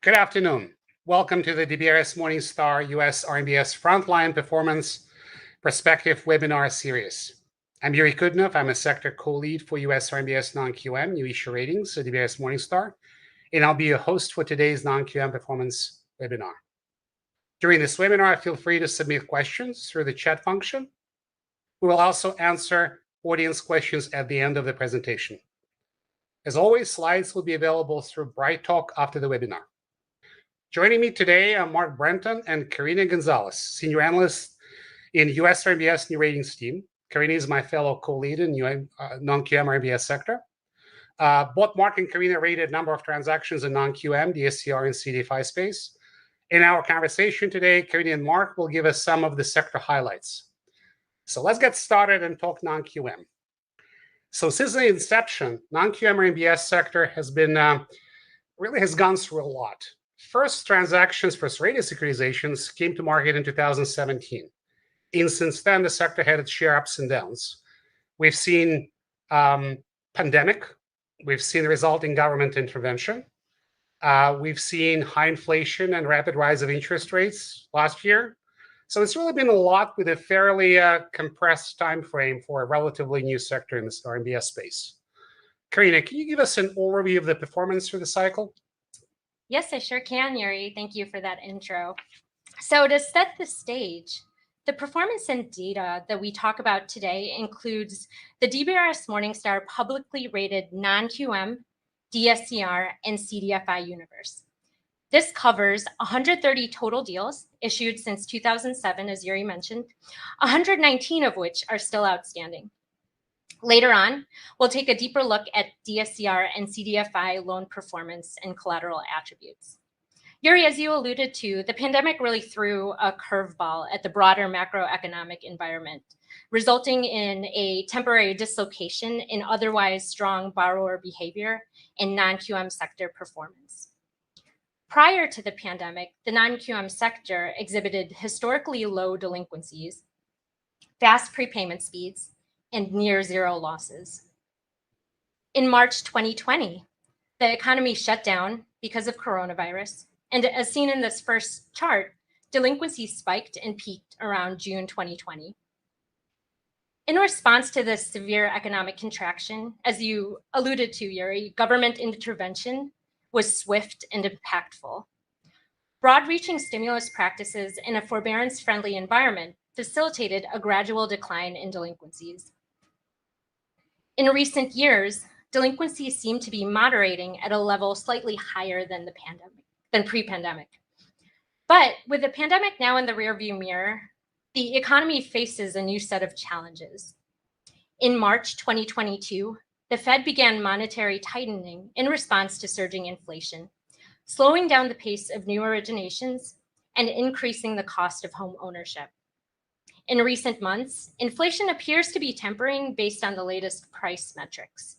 Good afternoon. Welcome to the DBRS Morningstar US RMBS Frontline Performance Perspective webinar series. I'm Youriy Koudinov. I'm a sector co-lead for US RMBS non-QM, new issue ratings at DBRS Morningstar, and I'll be your host for today's non-QM performance webinar. During this webinar, feel free to submit questions through the chat function. We will also answer audience questions at the end of the presentation. As always, slides will be available through BrightTalk after the webinar. Joining me today are Mark Branton and Corina Gonzalez, senior analysts in US RMBS new ratings team. Corina is my fellow co-lead in non-QM RMBS sector. Both Mark and Corina rated a number of transactions in non-QM, Dscr, and CDFI space. In our conversation today, Corina and Mark will give us some of the sector highlights. So let's get started and talk non-QM. So since the inception, non-QM RMBS sector has been really has gone through a lot. First transactions for rated securitizations came to market in 2017. And since then, the sector had its share ups and downs. We've seen pandemic. We've seen the resulting government intervention. We've seen high inflation and rapid rise of interest rates last year. So it's really been a lot with a fairly compressed time frame for a relatively new sector in the RMBS space. Corina, can you give us an overview of the performance through the cycle? Yes, I sure can, Youriy. Thank you for that intro. So to set the stage, the performance and data that we talk about today includes the DBRS Morningstar publicly rated non-QM, DSCR, and CDFI universe. This covers 130 total deals issued since 2007, as Youriy mentioned, 119 of which are still outstanding. Later on, we'll take a deeper look at DSCR and CDFI loan performance and collateral attributes. Youriy, as you alluded to, the pandemic really threw a curveball at the broader macroeconomic environment, resulting in a temporary dislocation in otherwise strong borrower behavior and non-QM sector performance. Prior to the pandemic, the non-QM sector exhibited historically low delinquencies, fast prepayment speeds, and near zero losses. In March 2020, the economy shut down because of coronavirus. And as seen in this first chart, delinquencies spiked and peaked around June 2020. In response to this severe economic contraction, as you alluded to, Youriy, government intervention was swift and impactful. Broad-reaching stimulus practices in a forbearance-friendly environment facilitated a gradual decline in delinquencies. In recent years, delinquencies seem to be moderating at a level slightly higher than pre-pandemic. But with the pandemic now in the rearview mirror, the economy faces a new set of challenges. In March 2022, the Fed began monetary tightening in response to surging inflation, slowing down the pace of new originations and increasing the cost of home ownership. In recent months, inflation appears to be tempering based on the latest price metrics.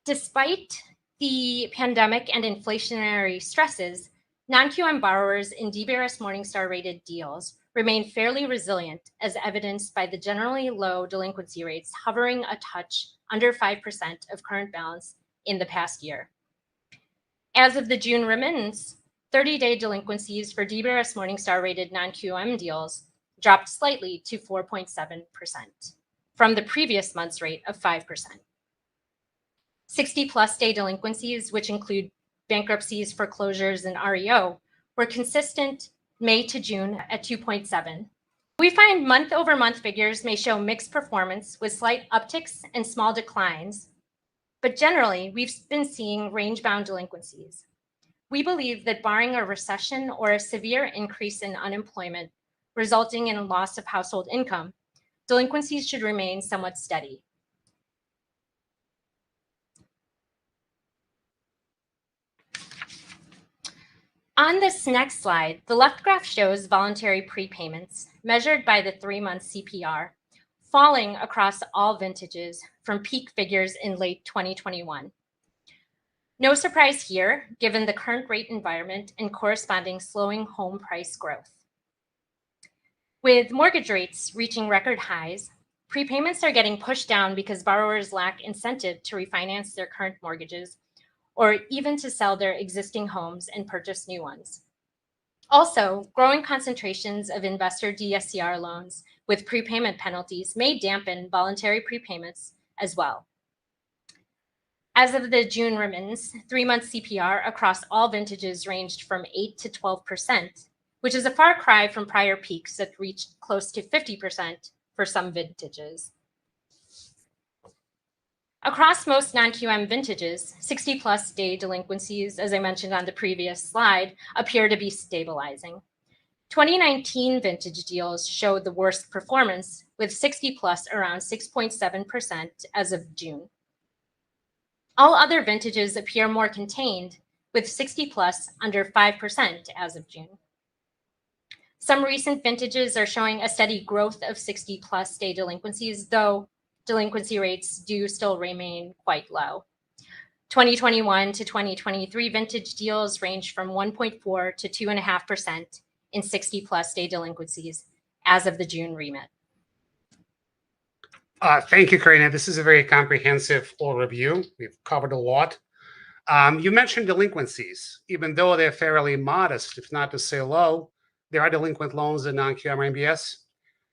Despite the pandemic and inflationary stresses, non-QM borrowers in DBRS Morningstar rated deals remain fairly resilient, as evidenced by the generally low delinquency rates hovering a touch under 5% of current balance in the past year. As of the June remittance, 30-day delinquencies for DBRS Morningstar rated non-QM deals dropped slightly to 4.7% from the previous month's rate of 5%. 60-plus day delinquencies, which include bankruptcies, foreclosures, and REO, were consistent May to June at 2.7. We find month-over-month figures may show mixed performance with slight upticks and small declines, but generally, we've been seeing range-bound delinquencies. We believe that barring a recession or a severe increase in unemployment, resulting in a loss of household income, delinquencies should remain somewhat steady. On this next slide, the left graph shows voluntary prepayments measured by the 3-month CPR, falling across all vintages from peak figures in late 2021. No surprise here, given the current rate environment and corresponding slowing home price growth. With mortgage rates reaching record highs, prepayments are getting pushed down because borrowers lack incentive to refinance their current mortgages or even to sell their existing homes and purchase new ones. Also, growing concentrations of investor Dscr loans with prepayment penalties may dampen voluntary prepayments as well. As of the June remittance, 3-month CPR across all vintages ranged from 8 to 12%, which is a far cry from prior peaks that reached close to 50% for some vintages. Across most non-QM vintages, 60-plus day delinquencies, as I mentioned on the previous slide, appear to be stabilizing. 2019 vintage deals showed the worst performance, with 60-plus around 6.7% as of June. All other vintages appear more contained, with 60-plus under 5% as of June. Some recent vintages are showing a steady growth of 60-plus day delinquencies, though delinquency rates do still remain quite low. 2021 to 2023 vintage deals range from 1.4 to 2.5% in 60-plus day delinquencies as of the June remit. Thank you, Corina. This is a very comprehensive overview. We've covered a lot. You mentioned delinquencies. Even though they're fairly modest, if not to say low, there are delinquent loans in non-QM RMBS.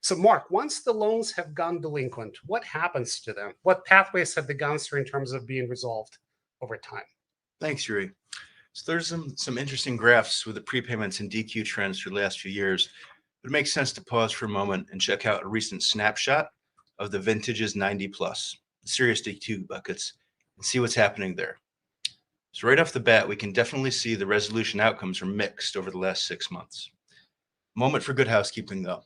So, Mark, once the loans have gone delinquent, what happens to them? What pathways have they gone through in terms of being resolved over time? Thanks, Youriy. So there's some interesting graphs with the prepayments and DQ trends for the last few years. But it makes sense to pause for a moment and check out a recent snapshot of the vintages 90 plus, the serious DQ buckets, and see what's happening there. So right off the bat, we can definitely see the resolution outcomes are mixed over the last 6 months. Moment for good housekeeping, though.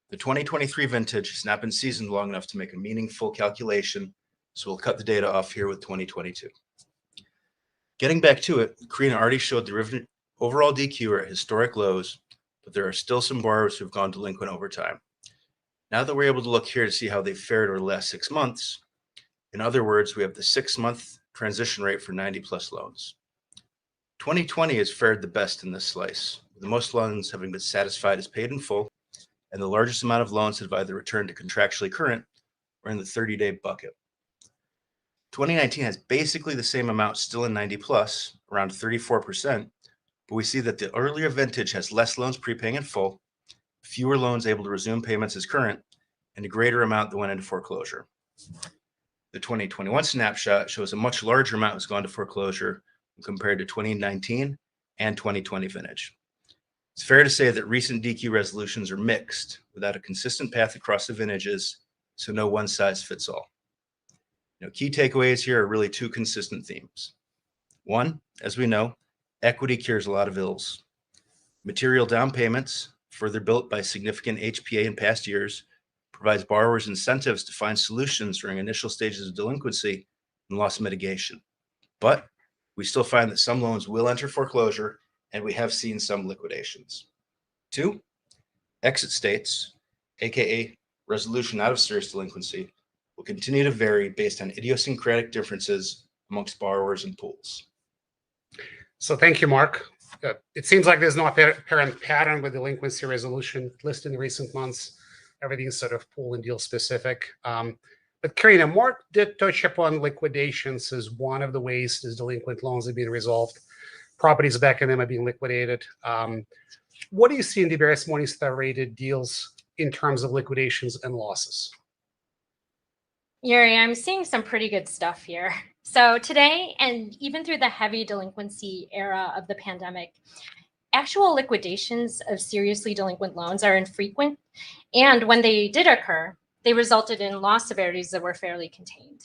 The 2023 vintage has not been seasoned long enough to make a meaningful calculation, so we'll cut the data off here with 2022. Getting back to it, Corina already showed the overall DQ are at historic lows, but there are still some borrowers who have gone delinquent over time. Now that we're able to look here to see how they've fared over the last 6 months, in other words, we have the 6-month transition rate for 90-plus loans. 2020 has fared the best in this slice, with the most loans having been satisfied as paid in full, and the largest amount of loans have either returned to contractually current or in the 30-day bucket. 2019 has basically the same amount still in 90 plus, around 34%, but we see that the earlier vintage has less loans prepaying in full, fewer loans able to resume payments as current, and a greater amount that went into foreclosure. The 2021 snapshot shows a much larger amount has gone to foreclosure compared to 2019 and 2020 vintage. It's fair to say that recent DQ resolutions are mixed without a consistent path across the vintages, so no one size fits all. Key takeaways here are really 2 consistent themes. 1, as we know, equity cures a lot of ills. Material down payments, further built by significant HPA in past years, provides borrowers incentives to find solutions during initial stages of delinquency and loss mitigation. But we still find that some loans will enter foreclosure, and we have seen some liquidations. 2, exit states, aka resolution out of serious delinquency, will continue to vary based on idiosyncratic differences amongst borrowers and pools. So thank you, Mark. It seems like there's no apparent pattern with delinquency resolution listed in recent months. Everything's sort of pool and deal specific. But Corina, Mark did touch upon liquidations as one of the ways these delinquent loans are being resolved. Properties back in them are being liquidated. What do you see in DBRS Morningstar rated deals in terms of liquidations and losses? Youriy, I'm seeing some pretty good stuff here. So today, and even through the heavy delinquency era of the pandemic, actual liquidations of seriously delinquent loans are infrequent. And when they did occur, they resulted in loss severities that were fairly contained.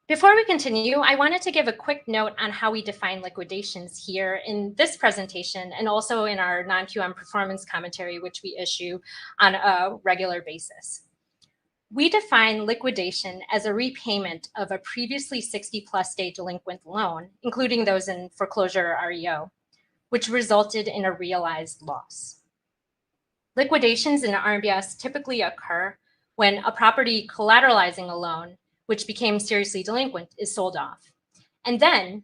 Before we continue, I wanted to give a quick note on how we define liquidations here in this presentation and also in our non-QM performance commentary, which we issue on a regular basis. We define liquidation as a repayment of a previously 60-plus day delinquent loan, including those in foreclosure or REO, which resulted in a realized loss. Liquidations in RMBS typically occur when a property collateralizing a loan, which became seriously delinquent, is sold off. And then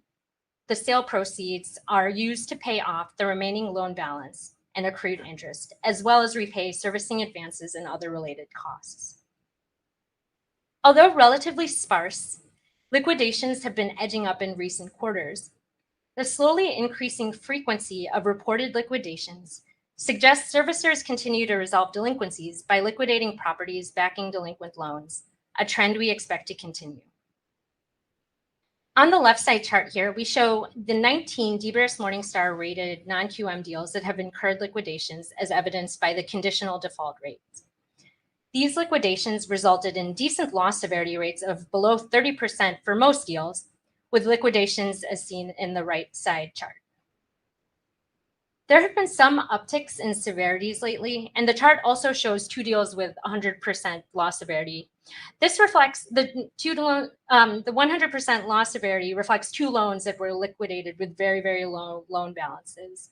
the sale proceeds are used to pay off the remaining loan balance and accrued interest, as well as repay servicing advances and other related costs. Although relatively sparse, Liquidations have been edging up in recent quarters. The slowly increasing frequency of reported liquidations suggests servicers continue to resolve delinquencies by liquidating properties backing delinquent loans, a trend we expect to continue. On the left side chart here, we show the 19 DBRS Morningstar rated non-QM deals that have incurred liquidations as evidenced by the conditional default rates. These liquidations resulted in decent loss severity rates of below 30% for most deals, with liquidations as seen in the right side chart. There have been some upticks in severities lately, and the chart also shows 2 deals with 100% loss severity. This reflects the 100% loss severity reflects 2 loans that were liquidated with very, very low loan balances.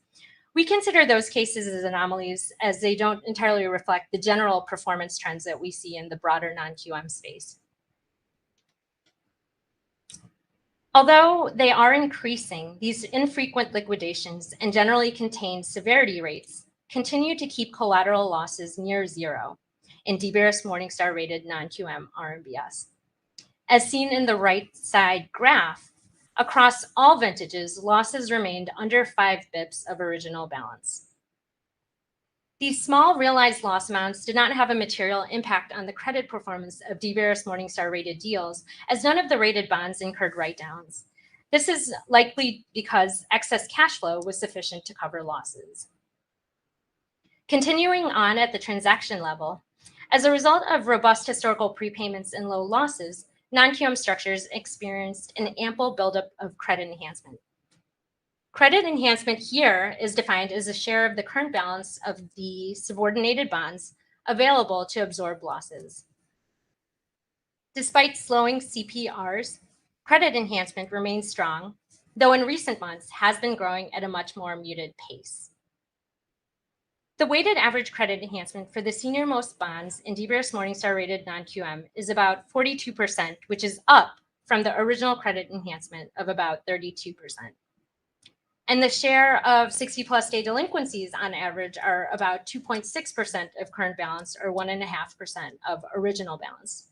We consider those cases as anomalies as they don't entirely reflect the general performance trends that we see in the broader non-QM space. Although they are increasing, these infrequent liquidations and generally contained severity rates continue to keep collateral losses near zero in DBRS Morningstar rated non-QM RMBS. As seen in the right side graph, across all vintages, losses remained under 5 bips of original balance. These small realized loss amounts did not have a material impact on the credit performance of DBRS Morningstar rated deals, as none of the rated bonds incurred write-downs. This is likely because excess cash flow was sufficient to cover losses. Continuing on at the transaction level, as a result of robust historical prepayments and low losses, non-QM structures experienced an ample buildup of credit enhancement. Credit enhancement here is defined as a share of the current balance of the subordinated bonds available to absorb losses. Despite slowing CPRs, credit enhancement remains strong, though in recent months has been growing at a much more muted pace. The weighted average credit enhancement for the senior-most bonds in DBRS Morningstar rated non-QM is about 42%, which is up from the original credit enhancement of about 32%. And the share of 60-plus day delinquencies on average are about 2.6% of current balance or 1.5% of original balance.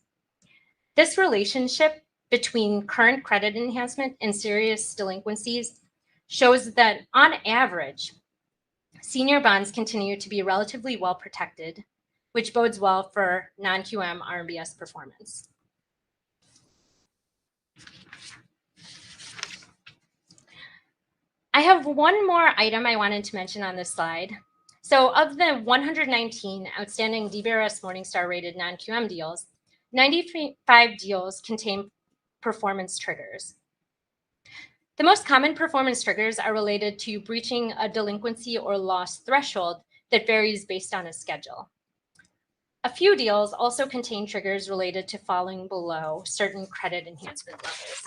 This relationship between current credit enhancement and serious delinquencies shows that on average, senior bonds continue to be relatively well protected, which bodes well for non-QM RMBS performance. I have one more item I wanted to mention on this slide. So of the 119 outstanding DBRS Morningstar rated non-QM deals, 95 deals contain performance triggers. The most common performance triggers are related to breaching a delinquency or loss threshold that varies based on a schedule. A few deals also contain triggers related to falling below certain credit enhancement levels.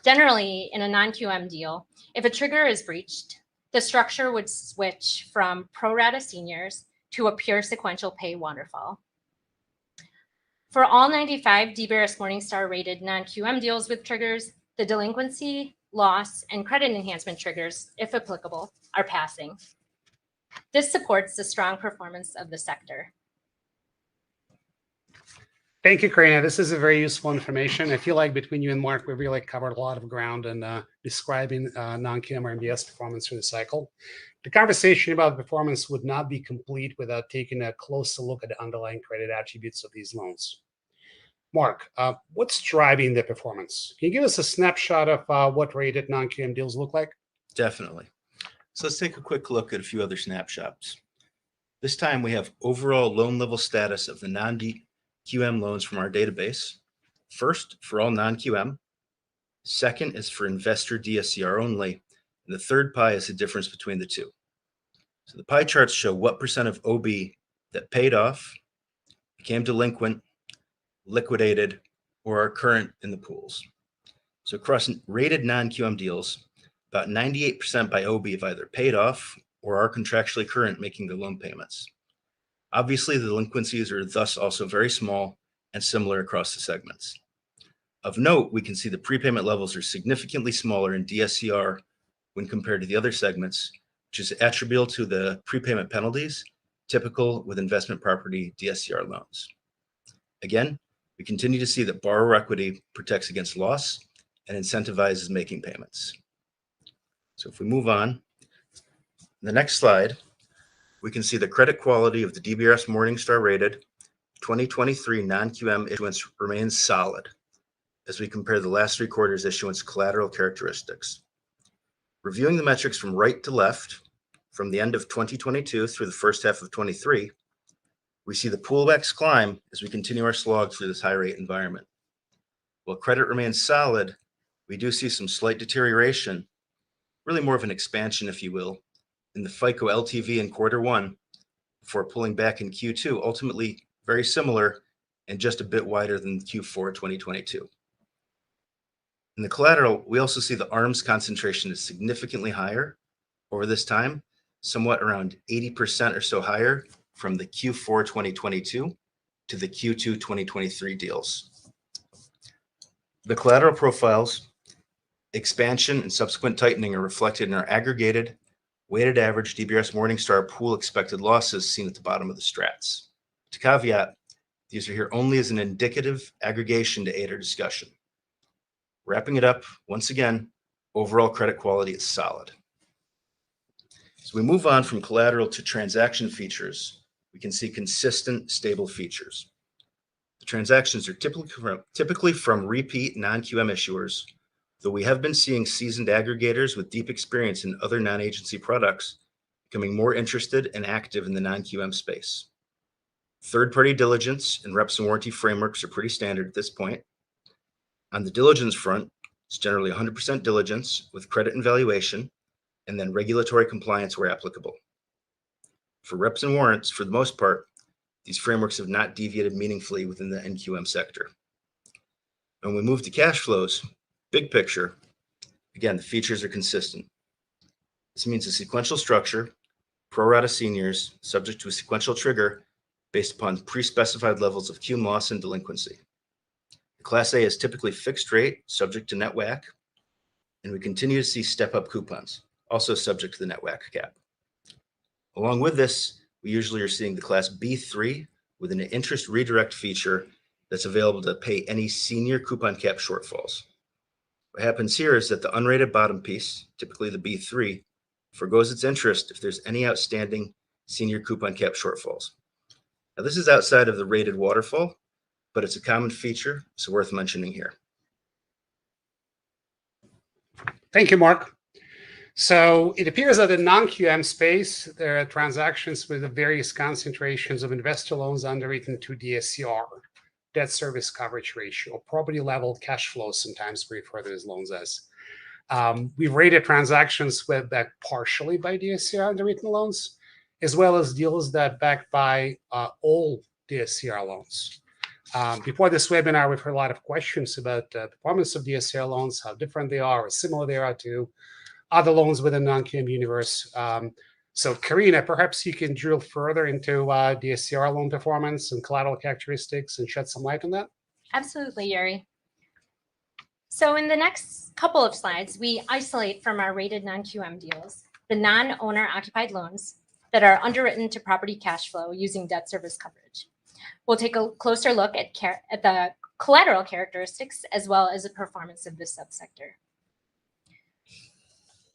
Generally, in a non-QM deal, if a trigger is breached, the structure would switch from pro rata seniors to a pure sequential pay waterfall. For all 95 DBRS Morningstar rated non-QM deals with triggers, the delinquency, loss, and credit enhancement triggers, if applicable, are passing. This supports the strong performance of the sector. Thank you, Corina. This is a very useful information. I feel like between you and Mark, we really covered a lot of ground in describing non-QM RMBS performance through the cycle. The conversation about performance would not be complete without taking a closer look at the underlying credit attributes of these loans. Mark, what's driving the performance? Can you give us a snapshot of what rated non-QM deals look like? Definitely. So let's take a quick look at a few other snapshots. This time we have overall loan level status of the non-QM loans from our database. First, for all non-QM. Second is for investor Dscr only. And the third pie is the difference between the two. So the pie charts show what percent of OB that paid off, became delinquent, liquidated, or are current in the pools. So across rated non-QM deals, about 98% by OB have either paid off or are contractually current making the loan payments. Obviously, the delinquencies are thus also very small and similar across the segments. Of note, we can see the prepayment levels are significantly smaller in Dscr when compared to the other segments, which is attributable to the prepayment penalties typical with investment property Dscr loans. Again, we continue to see that borrower equity protects against loss and incentivizes making payments. So if we move on, the next slide, we can see the credit quality of the DBRS Morningstar rated 2023 non-QM issuance remains solid as we compare the last 3 quarters issuance collateral characteristics. Reviewing the metrics from right to left, from the end of 2022 through the first half of 23, we see the pullbacks climb as we continue our slog through this high rate environment. While credit remains solid, we do see some slight deterioration, really more of an expansion, if you will, in the FICO LTV in Q1 before pulling back in Q2, ultimately very similar and just a bit wider than Q4 2022. In the collateral, we also see the ARMS concentration is significantly higher over this time, somewhat around 80% or so higher from the Q4 2022 to the Q2 2023 deals. The collateral profiles, expansion and subsequent tightening are reflected in our aggregated weighted average DBRS Morningstar pool expected losses seen at the bottom of the strats. To caveat, these are here only as an indicative aggregation to aid our discussion. Wrapping it up, once again, overall credit quality is solid. As we move on from collateral to transaction features, we can see consistent, stable features. The transactions are typically from repeat non-QM issuers, though we have been seeing seasoned aggregators with deep experience in other non-agency products becoming more interested and active in the non-QM space. Third-party diligence and reps and warranty frameworks are pretty standard at this point. On the diligence front, it's generally 100% diligence with credit and valuation, and then regulatory compliance where applicable. For reps and warrants, for the most part, these frameworks have not deviated meaningfully within the NQM sector. When we move to cash flows, big picture, again, the features are consistent. This means a sequential structure, pro rata seniors, subject to a sequential trigger based upon pre-specified levels of cum loss and delinquency. The Class A is typically fixed rate, subject to net WAC, and we continue to see step-up coupons, also subject to the net WAC cap. Along with this, we usually are seeing the Class B3 with an interest redirect feature that's available to pay any senior coupon cap shortfalls. What happens here is that the unrated bottom piece, typically the B3, forgoes its interest if there's any outstanding senior coupon cap shortfalls. Now, this is outside of the rated waterfall, but it's a common feature, so worth mentioning here. Thank you, Mark. So it appears that in non-QM space, there are transactions with the various concentrations of investor loans underwritten to DSCR, debt service coverage ratio, property level cash flow, sometimes we refer to these loans as. We've rated transactions with backed partially by DSCR underwritten loans, as well as deals that backed by all DSCR loans. Before this webinar, we've heard a lot of questions about the performance of DSCR loans, how different they are or similar they are to other loans within the non-QM universe. So Corina, perhaps you can drill further into DSCR loan performance and collateral characteristics and shed some light on that? Absolutely, Youriy. So in the next couple of slides, we isolate from our rated non-QM deals the non-owner occupied loans that are underwritten to property cash flow using debt service coverage. We'll take a closer look at the collateral characteristics as well as the performance of this subsector.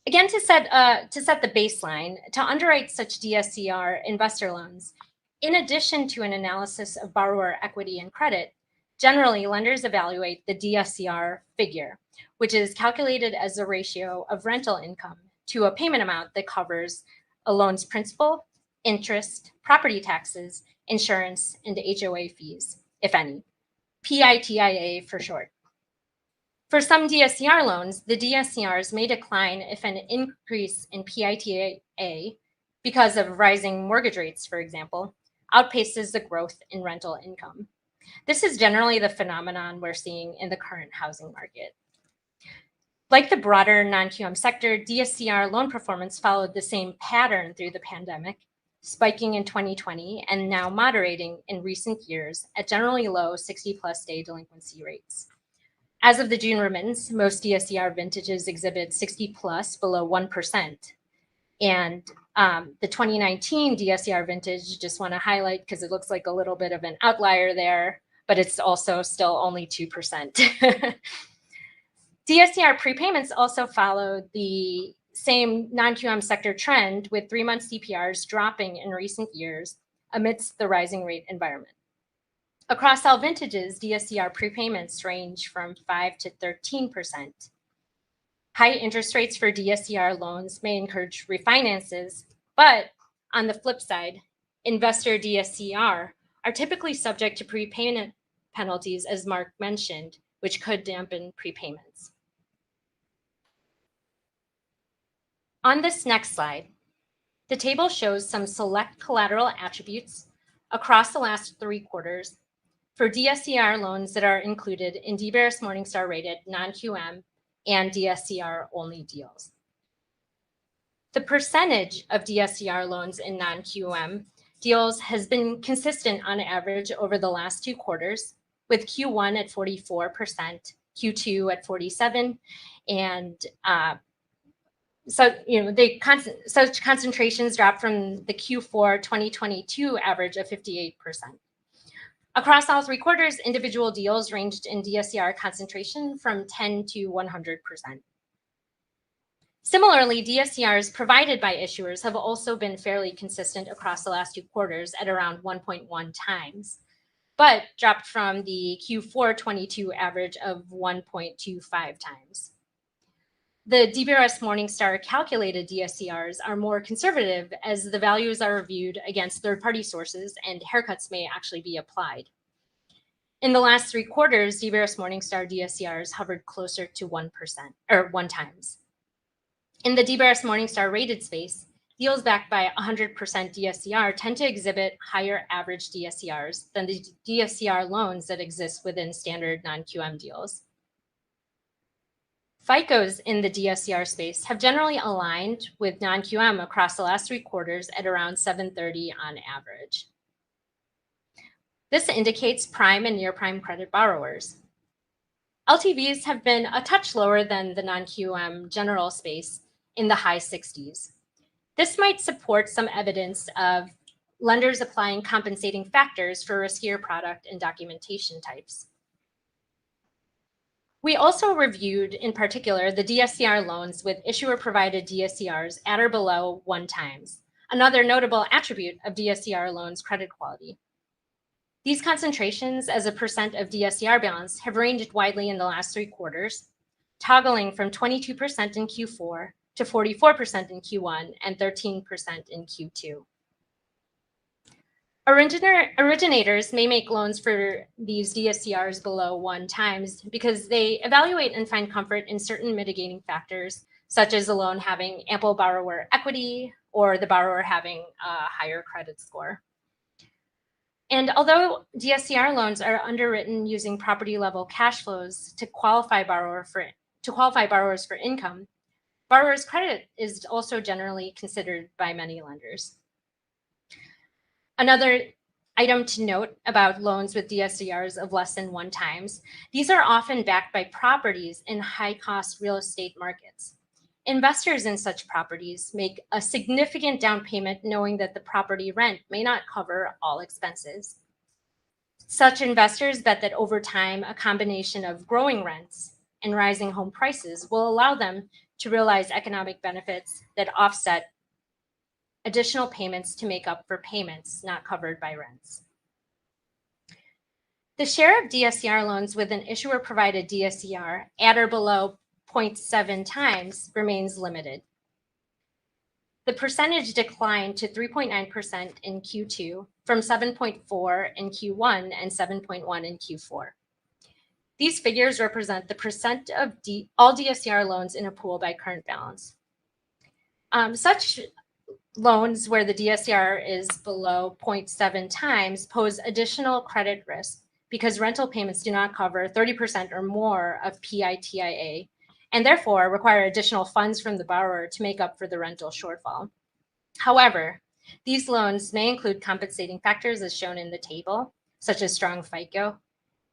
Again, to set the baseline, to underwrite such DSCR investor loans, in addition to an analysis of borrower equity and credit, generally lenders evaluate the DSCR figure, which is calculated as a ratio of rental income to a payment amount that covers a loan's principal, interest, property taxes, insurance, and HOA fees, if any, PITIA for short. For some DSCR loans, the DSCRs may decline if an increase in PITIA, because of rising mortgage rates, for example, outpaces the growth in rental income. This is generally the phenomenon we're seeing in the current housing market. Like the broader non-QM sector, DSCR loan performance followed the same pattern through the pandemic, spiking in 2020 and now moderating in recent years at generally low 60-plus day delinquency rates. As of the June remittance, most DSCR vintages exhibit 60-plus below 1%. And the 2019 DSCR vintage, just want to highlight because it looks like a little bit of an outlier there, but it's also still only 2%. DSCR prepayments also follow the same non-QM sector trend, with 3-month CPRs dropping in recent years amidst the rising rate environment. Across all vintages, DSCR prepayments range from 5 to 13%. High interest rates for DSCR loans may encourage refinances, but on the flip side, investor DSCR are typically subject to prepayment penalties, as Mark mentioned, which could dampen prepayments. On this next slide, the table shows some select collateral attributes across the last 3 quarters for DSCR loans that are included in DBRS Morningstar rated non-QM and DSCR only deals. The percentage of DSCR loans in non-QM deals has been consistent on average over the last 2 quarters, with Q1 at 44%, Q2 at 47%, and so such concentrations dropped from the Q4 2022 average of 58%. Across all 3 quarters, individual deals ranged in DSCR concentration from 10 to 100%. Similarly, DSCRs provided by issuers have also been fairly consistent across the last 2 quarters at around 1.1 times, but dropped from the Q4 22 average of 1.25 times. The DBRS Morningstar calculated DSCRs are more conservative, as the values are reviewed against third-party sources and haircuts may actually be applied. In the last 3 quarters, DBRS Morningstar DSCRs hovered closer to 1% or 1 times. In the DBRS Morningstar rated space, deals backed by 100% DSCR tend to exhibit higher average DSCRs than the DSCR loans that exist within standard non-QM deals. FICOs in the DSCR space have generally aligned with non-QM across the last 3 quarters at around 730 on average. This indicates prime and near prime credit borrowers. LTVs have been a touch lower than the non-QM general space in the high 60s. This might support some evidence of lenders applying compensating factors for riskier product and documentation types. We also reviewed, in particular, the DSCR loans with issuer-provided DSCRs at or below 1 times, another notable attribute of DSCR loans' credit quality. These concentrations as a percent of DSCR balance have ranged widely in the last 3 quarters, toggling from 22% in Q4 to 44% in Q1 and 13% in Q2. Originators may make loans for these DSCRs below 1 times because they evaluate and find comfort in certain mitigating factors, such as a loan having ample borrower equity or the borrower having a higher credit score. And although DSCR loans are underwritten using property-level cash flows to qualify borrowers for income, borrowers' credit is also generally considered by many lenders. Another item to note about loans with DSCRs of less than 1 times, these are often backed by properties in high-cost real estate markets. Investors in such properties make a significant down payment knowing that the property rent may not cover all expenses. Such investors bet that over time, a combination of growing rents and rising home prices will allow them to realize economic benefits that offset additional payments to make up for payments not covered by rents. The share of DSCR loans with an issuer-provided DSCR at or below 0.7 times remains limited. The percentage declined to 3.9% in Q2 from 7.4% in Q1 and 7.1% in Q4. These figures represent the percent of all DSCR loans in a pool by current balance. Such loans where the DSCR is below 0.7 times pose additional credit risk because rental payments do not cover 30% or more of PITIA and therefore require additional funds from the borrower to make up for the rental shortfall. However, these loans may include compensating factors as shown in the table, such as strong FICO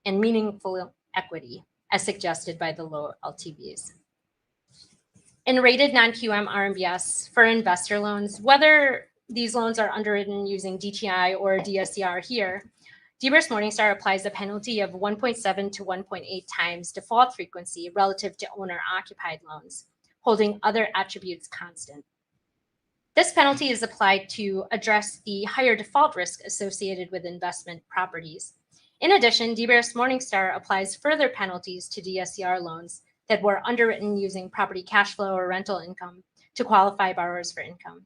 and meaningful equity, as suggested by the low LTVs. In rated non-QM RMBS for investor loans, whether these loans are underwritten using DTI or DSCR here, DBRS Morningstar applies a penalty of 1.7 to 1.8 times default frequency relative to owner-occupied loans, holding other attributes constant. This penalty is applied to address the higher default risk associated with investment properties. In addition, DBRS Morningstar applies further penalties to DSCR loans that were underwritten using property cash flow or rental income to qualify borrowers for income.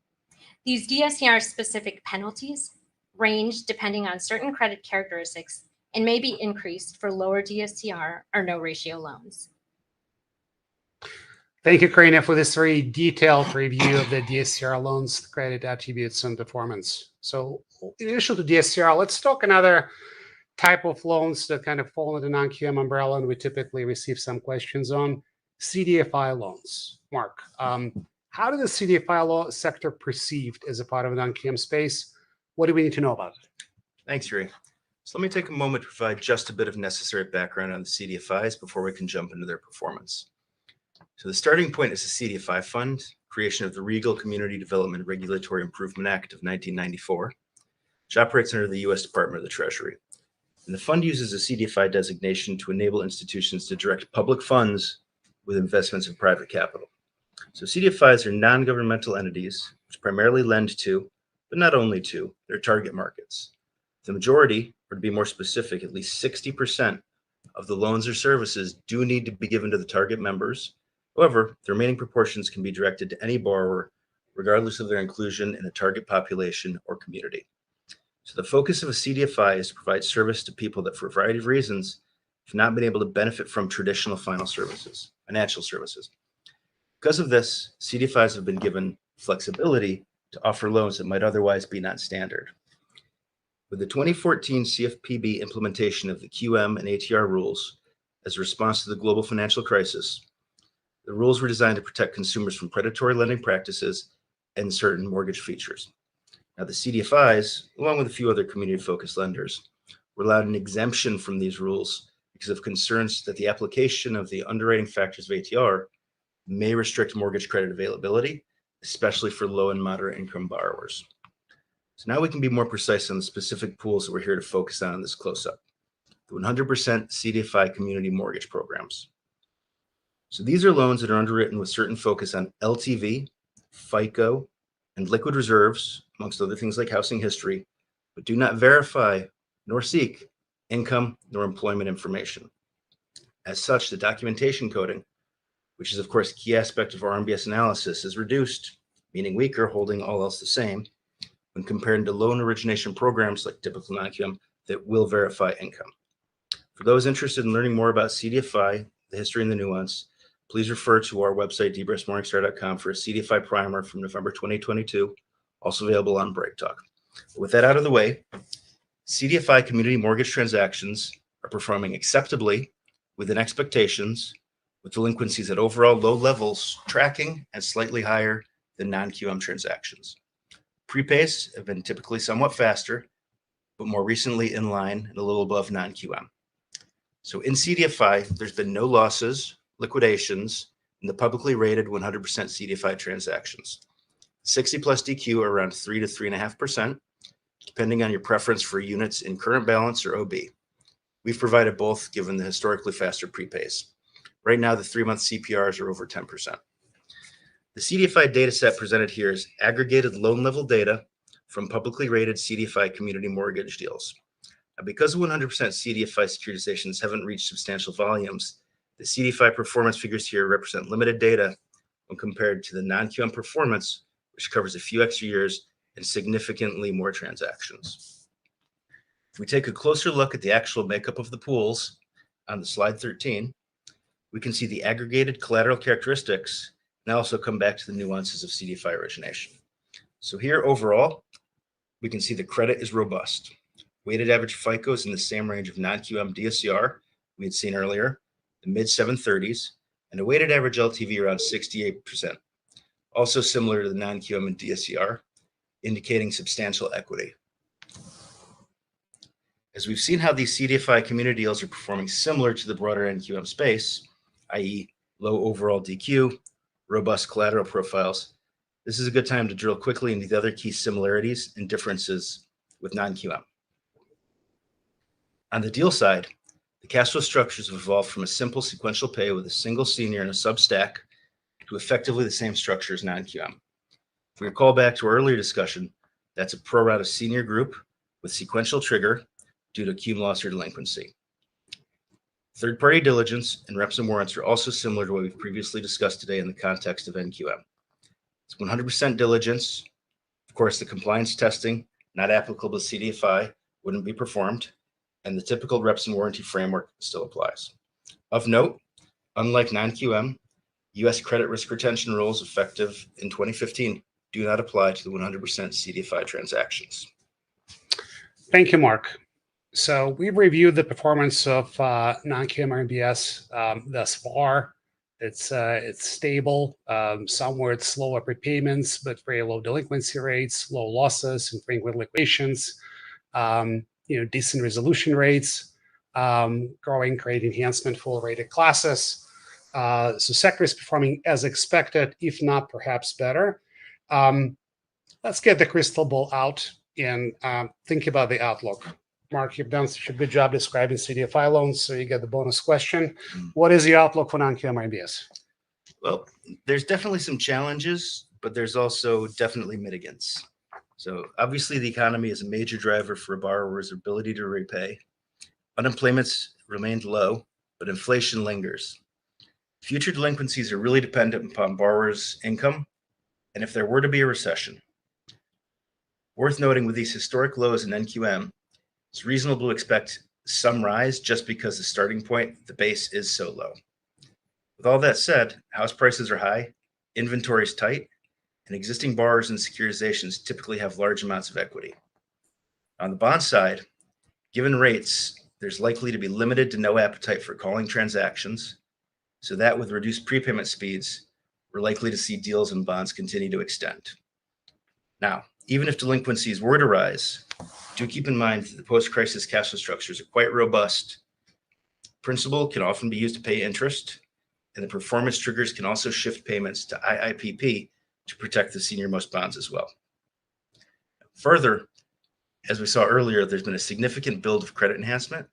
These DSCR-specific penalties range depending on certain credit characteristics and may be increased for lower DSCR or no ratio loans. Thank you, Corina, for this very detailed review of the DSCR loans, credit attributes, and performance. So in addition to DSCR, let's talk another type of loans that kind of fall under the non-QM umbrella, and we typically receive some questions on CDFI loans. Mark, how did the CDFI law sector perceived as a part of the non-QM space? What do we need to know about it? Thanks, Youriy. So let me take a moment to provide just a bit of necessary background on the CDFIs before we can jump into their performance. So the starting point is the CDFI fund, creation of the Regal Community Development and Regulatory Improvement Act of 1994, which operates under the U.S. Department of the Treasury. And the fund uses a CDFI designation to enable institutions to direct public funds with investments in private capital. So CDFIs are non-governmental entities which primarily lend to, but not only to, their target markets. The majority, or to be more specific, at least 60% of the loans or services do need to be given to the target members. However, the remaining proportions can be directed to any borrower, regardless of their inclusion in a target population or community. So the focus of a CDFI is to provide service to people that, for a variety of reasons, have not been able to benefit from traditional financial services. Because of this, CDFIs have been given flexibility to offer loans that might otherwise be non-standard. With the 2014 CFPB implementation of the QM and ATR rules as a response to the global financial crisis, the rules were designed to protect consumers from predatory lending practices and certain mortgage features. Now, the CDFIs, along with a few other community-focused lenders, were allowed an exemption from these rules because of concerns that the application of the underwriting factors of ATR may restrict mortgage credit availability, especially for low and moderate income borrowers. So now we can be more precise on the specific pools that we're here to focus on in this close-up. The 100% CDFI community mortgage programs. So these are loans that are underwritten with certain focus on LTV, FICO, and liquid reserves, amongst other things like housing history, but do not verify nor seek income nor employment information. As such, the documentation coding, which is of course a key aspect of RMBS analysis, is reduced, meaning weaker, holding all else the same, when compared to loan origination programs like typical non-QM that will verify income. For those interested in learning more about CDFI, the history and the nuance, please refer to our website, dbrsmorningstar.com, for a CDFI primer from November 2022, also available on Break Talk. With that out of the way, CDFI community mortgage transactions are performing acceptably within expectations, with delinquencies at overall low levels tracking and slightly higher than non-QM transactions. Prepays have been typically somewhat faster, but more recently in line and a little above non-QM. So in CDFI, there's been no losses, liquidations, in the publicly rated 100% CDFI transactions. 60 plus DQ are around 3 to 3.5%, depending on your preference for units in current balance or OB. We've provided both given the historically faster prepays. Right now, the 3-month CPRs are over 10%. The CDFI data set presented here is aggregated loan level data from publicly rated CDFI community mortgage deals. Now, because 100% CDFI securitizations haven't reached substantial volumes, the CDFI performance figures here represent limited data when compared to the non-QM performance, which covers a few extra years and significantly more transactions. If we take a closer look at the actual makeup of the pools on the slide 13, we can see the aggregated collateral characteristics and also come back to the nuances of CDFI origination. So here overall, we can see the credit is robust. Weighted average FICO is in the same range of non-QM DSCR we had seen earlier, the mid 730s, and a weighted average LTV around 68%, also similar to the non-QM and DSCR, indicating substantial equity. As we've seen how these CDFI community deals are performing similar to the broader NQM space, i.e. low overall DQ, robust collateral profiles, this is a good time to drill quickly into the other key similarities and differences with non-QM. On the deal side, the cash flow structures have evolved from a simple sequential pay with a single senior and a sub-stack to effectively the same structure as non-QM. If we recall back to our earlier discussion, that's a pro rata senior group with sequential trigger due to cum loss or delinquency. Third-party diligence and reps and warrants are also similar to what we've previously discussed today in the context of NQM. It's 100% diligence. Of course, the compliance testing, not applicable to CDFI, wouldn't be performed, and the typical reps and warranty framework still applies. Of note, unlike non-QM, U.S. credit risk retention rules effective in 2015 do not apply to the 100% CDFI transactions. Thank you, Mark. So we've reviewed the performance of non-QM RMBS thus far. It's stable, somewhat slower prepayments, but very low delinquency rates, low losses, and frequent liquidations. Decent resolution rates, growing credit enhancement, full rated classes. So sector is performing as expected, if not perhaps better. Let's get the crystal ball out and think about the outlook. Mark, you've done such a good job describing CDFI loans, so you get the bonus question. What is the outlook for non-QM RMBS? Well, there's definitely some challenges, but there's also definitely mitigants. So obviously the economy is a major driver for a borrower's ability to repay. Unemployment's remained low, but inflation lingers. Future delinquencies are really dependent upon borrowers' income, and if there were to be a recession. Worth noting, with these historic lows in NQM, it's reasonable to expect some rise just because the starting point, the base, is so low. With all that said, house prices are high, inventory is tight, and existing borrowers and securitizations typically have large amounts of equity. On the bond side, given rates, there's likely to be limited to no appetite for calling transactions, so that with reduced prepayment speeds, we're likely to see deals and bonds continue to extend. Now, even if delinquencies were to rise, do keep in mind that the post-crisis cash flow structures are quite robust. Principal can often be used to pay interest, and the performance triggers can also shift payments to IIPP to protect the senior-most bonds as well. Further, as we saw earlier, there's been a significant build of credit enhancement,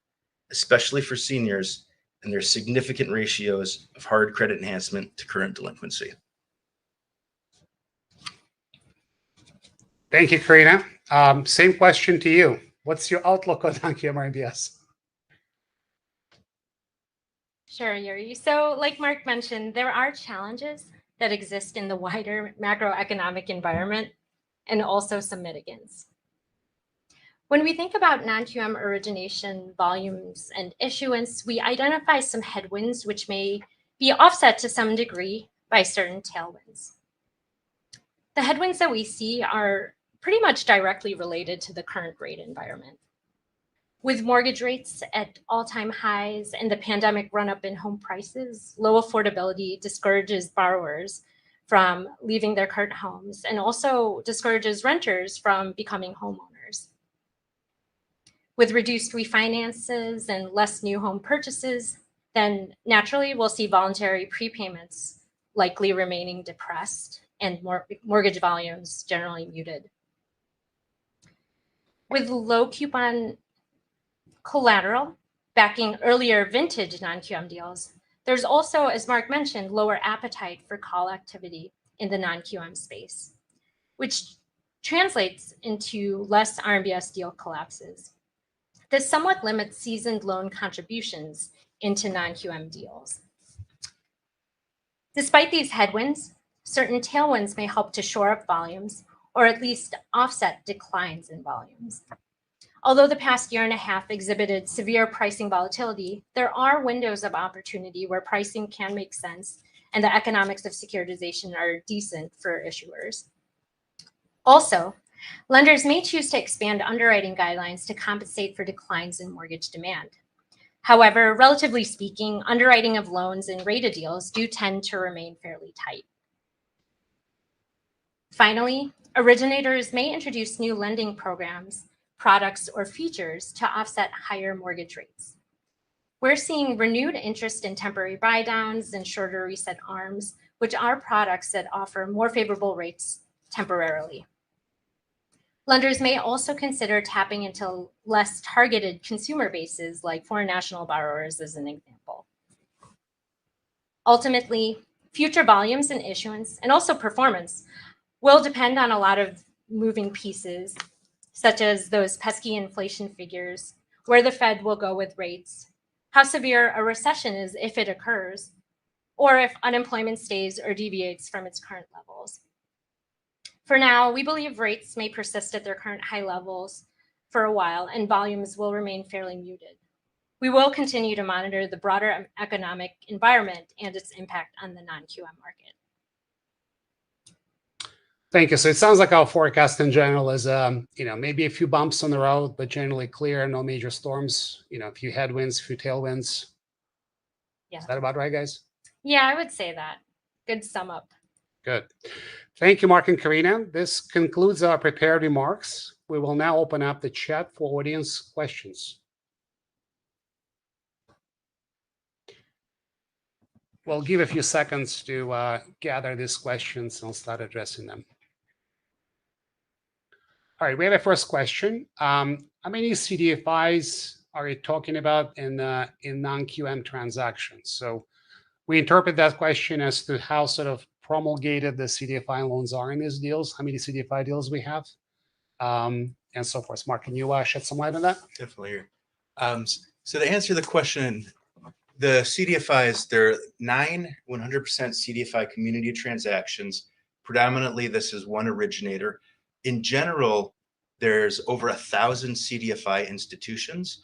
especially for seniors, and there's significant ratios of hard credit enhancement to current delinquency. Thank you, Corina. Same question to you. What's your outlook on non-QM RMBS? Sure, Youriy. So like Mark mentioned, there are challenges that exist in the wider macroeconomic environment and also some mitigants. When we think about non-QM origination volumes and issuance, we identify some headwinds which may be offset to some degree by certain tailwinds. The headwinds that we see are pretty much directly related to the current rate environment. With mortgage rates at all-time highs and the pandemic run-up in home prices, low affordability discourages borrowers from leaving their current homes and also discourages renters from becoming homeowners. With reduced refinances and less new home purchases, then naturally we'll see voluntary prepayments likely remaining depressed and mortgage volumes generally muted. With low coupon collateral backing earlier vintage non-QM deals, there's also, as Mark mentioned, lower appetite for call activity in the non-QM space, which translates into less RMBS deal collapses. This somewhat limits seasoned loan contributions into non-QM deals. Despite these headwinds, certain tailwinds may help to shore up volumes or at least offset declines in volumes. Although the past year and a half exhibited severe pricing volatility, there are windows of opportunity where pricing can make sense and the economics of securitization are decent for issuers. Also, lenders may choose to expand underwriting guidelines to compensate for declines in mortgage demand. However, relatively speaking, underwriting of loans and rated deals do tend to remain fairly tight. Finally, originators may introduce new lending programs, products, or features to offset higher mortgage rates. We're seeing renewed interest in temporary buy downs and shorter reset arms, which are products that offer more favorable rates temporarily. Lenders may also consider tapping into less targeted consumer bases like foreign national borrowers as an example. Ultimately, future volumes and issuance and also performance will depend on a lot of moving pieces, such as those pesky inflation figures, where the Fed will go with rates, how severe a recession is if it occurs, or if unemployment stays or deviates from its current levels. For now, we believe rates may persist at their current high levels for a while and volumes will remain fairly muted. We will continue to monitor the broader economic environment and its impact on the non-QM market. Thank you. So it sounds like our forecast in general is, maybe a few bumps on the road, but generally clear, no major storms, a few headwinds, a few tailwinds. Yeah. Is that about right, guys? Yeah, I would say that. Good sum up. Good. Thank you, Mark and Corina. This concludes our prepared remarks. We will now open up the chat for audience questions. We'll give a few seconds to gather these questions and I'll start addressing them. All right, we have a first question. How many CDFIs are you talking about in non-QM transactions? So we interpret that question as to how sort of promulgated the CDFI loans are in these deals, how many CDFI deals we have, and so forth. Mark, can you shed some light on that? Definitely. So to answer the question, the CDFIs, there are 9 100% CDFI community transactions. Predominantly, this is one originator. In general, there's over 1,000 CDFI institutions,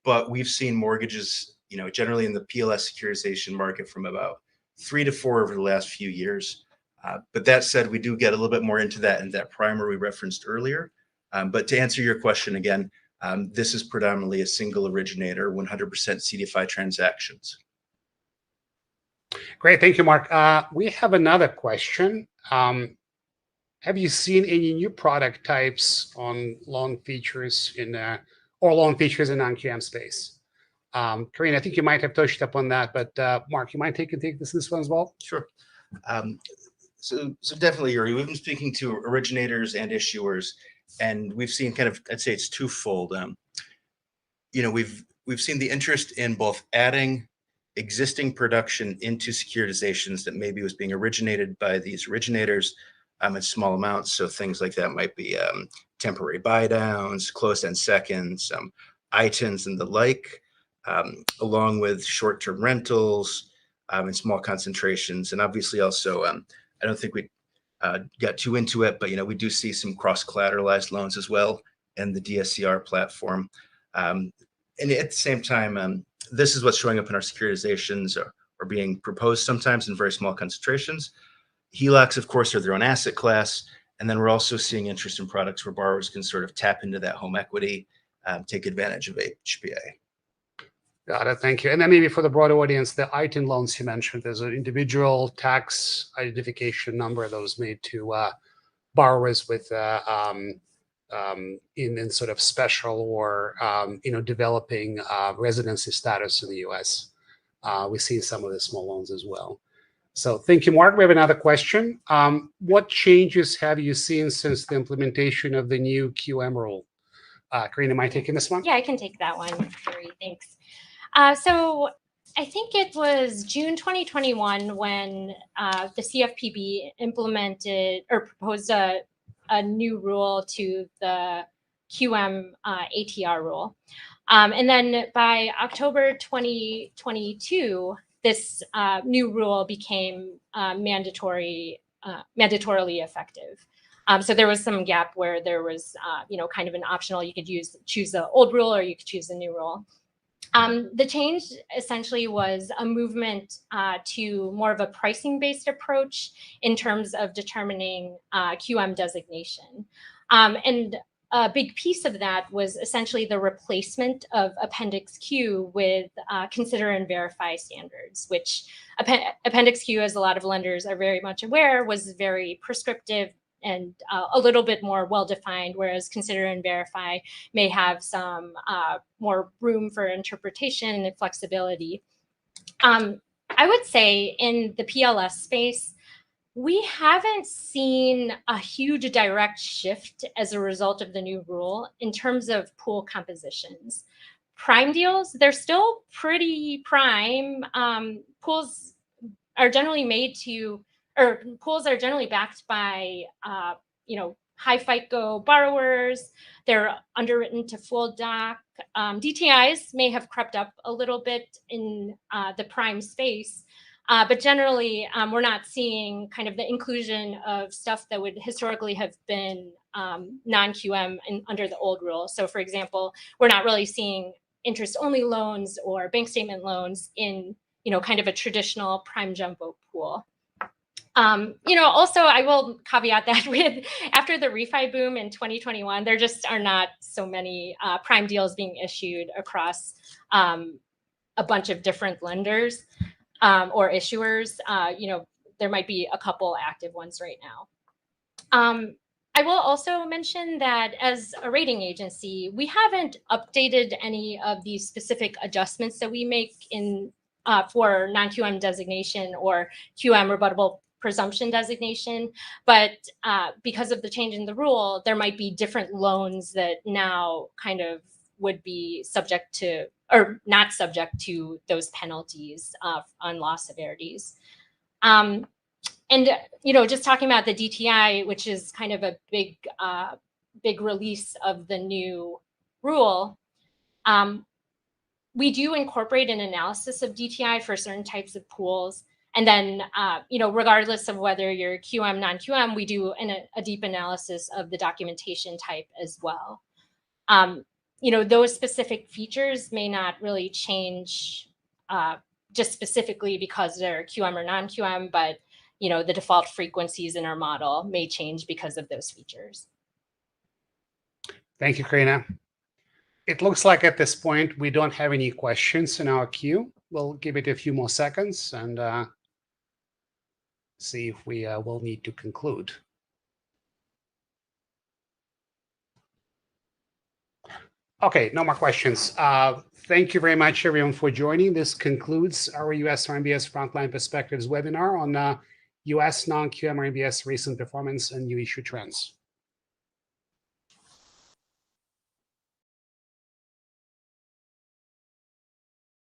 but we've seen mortgages, generally in the PLS securitization market from about 3 to 4 over the last few years. But that said, we do get a little bit more into that in that primer we referenced earlier. But to answer your question again, this is predominantly a single originator, 100% CDFI transactions. Great, thank you, Mark. We have another question. Have you seen any new product types on loan features in non-QM space? Corina, I think you might have touched upon that, but Mark, you might take this one as well? Sure. So definitely, Youriy, we've been speaking to originators and issuers, and we've seen kind of, I'd say it's twofold. We've seen the interest in both adding existing production into securitizations that maybe was being originated by these originators in small amounts. So things like that might be temporary buy downs, closed-end seconds, ITINs and the like, along with short-term rentals in small concentrations. And obviously also, I don't think we got too into it, but we do see some cross-collateralized loans as well in the Dscr platform. And at the same time, this is what's showing up in our securitizations or being proposed sometimes in very small concentrations. HELOCs, of course, are their own asset class. And then we're also seeing interest in products where borrowers can sort of tap into that home equity, take advantage of HPA. Got it, thank you. And then maybe for the broader audience, the ITIN loans you mentioned, there's an individual tax identification number that was made to borrowers with in sort of special or developing residency status in the U.S. We see some of the small loans as well. So thank you, Mark. We have another question. What changes have you seen since the implementation of the new QM rule? Corina, am I taking this one? Yeah, I can take that one. Youriy, thanks. So I think it was June 2021 when the CFPB implemented or proposed a new rule to the QM ATR rule. And then by October 2022, this new rule became mandatorily effective. So there was some gap where there was, kind of an optional. You could choose the old rule or you could choose the new rule. The change essentially was a movement to more of a pricing-based approach in terms of determining QM designation. And a big piece of that was essentially the replacement of Appendix Q with consider and verify standards, which Appendix Q, as a lot of lenders are very much aware, was very prescriptive and a little bit more well-defined, whereas consider and verify may have some more room for interpretation and flexibility. I would say in the PLS space, We haven't seen a huge direct shift as a result of the new rule in terms of pool compositions. Prime deals, they're still pretty prime. Pools are generally pools are generally backed by, high FICO borrowers. They're underwritten to full doc. DTIs may have crept up a little bit in the prime space, but generally, we're not seeing kind of the inclusion of stuff that would historically have been non-QM under the old rule. So, for example, we're not really seeing interest-only loans or bank statement loans in kind of a traditional prime jumbo pool. Also, I will caveat that with after the refi boom in 2021, there just are not so many prime deals being issued across a bunch of different lenders or issuers. There might be a couple active ones right now. I will also mention that as a rating agency, we haven't updated any of these specific adjustments that we make in for non-QM designation or QM rebuttable presumption designation, but because of the change in the rule, there might be different loans that now kind of would be subject to or not subject to those penalties on loss severities. And just talking about the DTI, which is kind of a big release of the new rule, we do incorporate an analysis of DTI for certain types of pools. And then, regardless of whether you're QM, non-QM, we do a deep analysis of the documentation type as well. Those specific features may not really change just specifically because they're QM or non-QM, but, the default frequencies in our model may change because of those features. Thank you, Corina. It looks like at this point, we don't have any questions in our queue. We'll give it a few more seconds and see if we will need to conclude. Okay, no more questions. Thank you very much, everyone, for joining. This concludes our US RMBS Frontline Perspectives webinar on US non-QM RMBS recent performance and new issue trends.